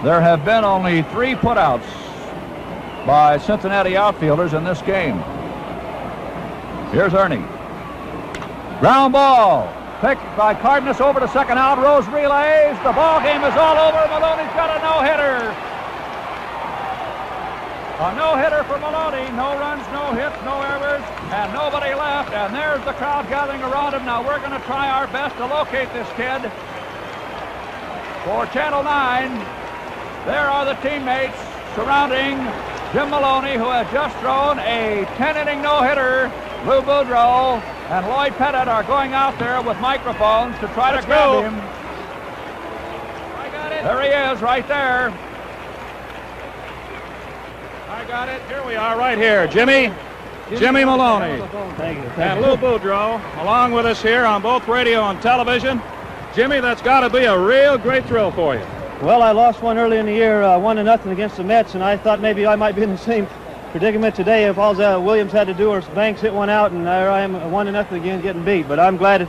There have been only 3 putouts by Cincinnati outfielders in this game. Here's Ernie. Ground ball. Picked by Cardenas over to second out. Rose relays. The ball game is all over. Maloney's got a no-hitter. A no-hitter for Maloney. No runs, no hits, no errors, and nobody left. And there's the crowd gathering around him. Now we're going to try our best to locate this kid. For Channel 9, there are the teammates surrounding Jim Maloney, who has just thrown a 10-inning no-hitter. Lou Boudreau and Lloyd Pettit are going out there with microphones to try to grab him. I got it. There he is, right there. I got it. Here we are, right here. Jimmy Maloney. Thank you. And Lou Boudreau, along with us here on both radio and television. Jimmy, that's got to be a real great thrill for you. Well, I lost one early in the year, 1-0 against the Mets, and I thought maybe I might be in the same predicament today if all Williams had to do was Banks hit one out, and there I am 1-0 again getting beat. But I'm glad it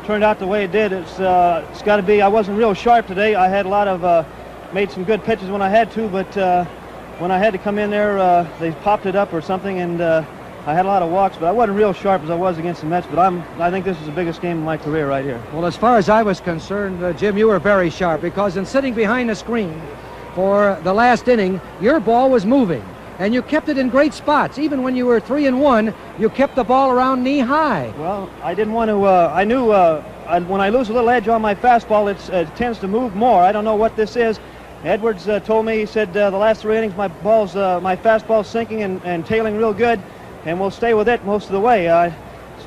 turned out the way it did. It's got to be. I wasn't real sharp today. I had a lot of made some good pitches when I had to, but when I had to come in there, they popped it up or something, and I had a lot of walks, but I wasn't real sharp as I was against the Mets. But I think this is the biggest game of my career right here. Well, as far as I was concerned, Jim, you were very sharp, because in sitting behind the screen for the last inning, your ball was moving, and you kept it in great spots. Even when you were 3-1, you kept the ball around knee high. Well, I didn't want to. I knew when I lose a little edge on my fastball, it tends to move more. I don't know what this is. Edwards told me, he said the last 3 innings my fastball's sinking and tailing real good, and we'll stay with it most of the way. As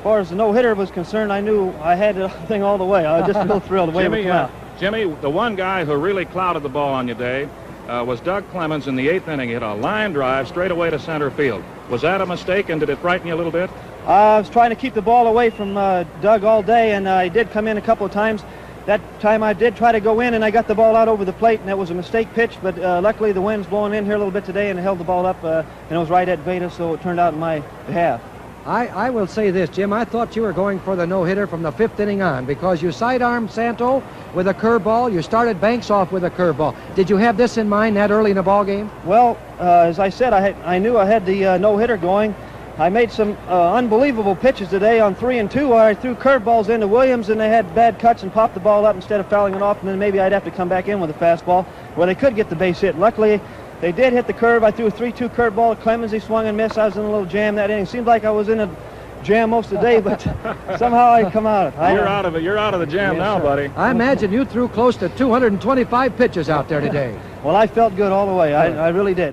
far as the no-hitter was concerned, I knew I had the thing all the way. I was just real thrilled the way it would come out. Jimmy, the one guy who really clouded the ball on your day was Doug Clemens in the 8th inning. He hit a line drive straight away to center field. Was that a mistake, and did it frighten you a little bit? I was trying to keep the ball away from Doug all day, and I did come in a couple of times. That time I did try to go in, and I got the ball out over the plate, and that was a mistake pitch, but luckily the wind's blowing in here a little bit today, and it held the ball up, and it was right at Veda, so it turned out in my behalf. I will say this, Jim. I thought you were going for the no-hitter from the 5th inning on, because you sidearmed Santo with a curveball. You started Banks off with a curveball. Did you have this in mind that early in the ball game? Well, as I said, I knew I had the no-hitter going. I made some unbelievable pitches today on 3 and 2 where I threw curveballs into Williams, and they had bad cuts and popped the ball up instead of fouling it off, and then maybe I'd have to come back in with a fastball where they could get the base hit. Luckily, they did hit the curve. I threw a 3-2 curveball at Clemens. He swung and missed. I was in a little jam that inning. Seemed like I was in a jam most of the day, but somehow I come out of it. You're out of it. You're out of the jam now, buddy. I imagine you threw close to 225 pitches out there today. Well, I felt good all the way. I really did.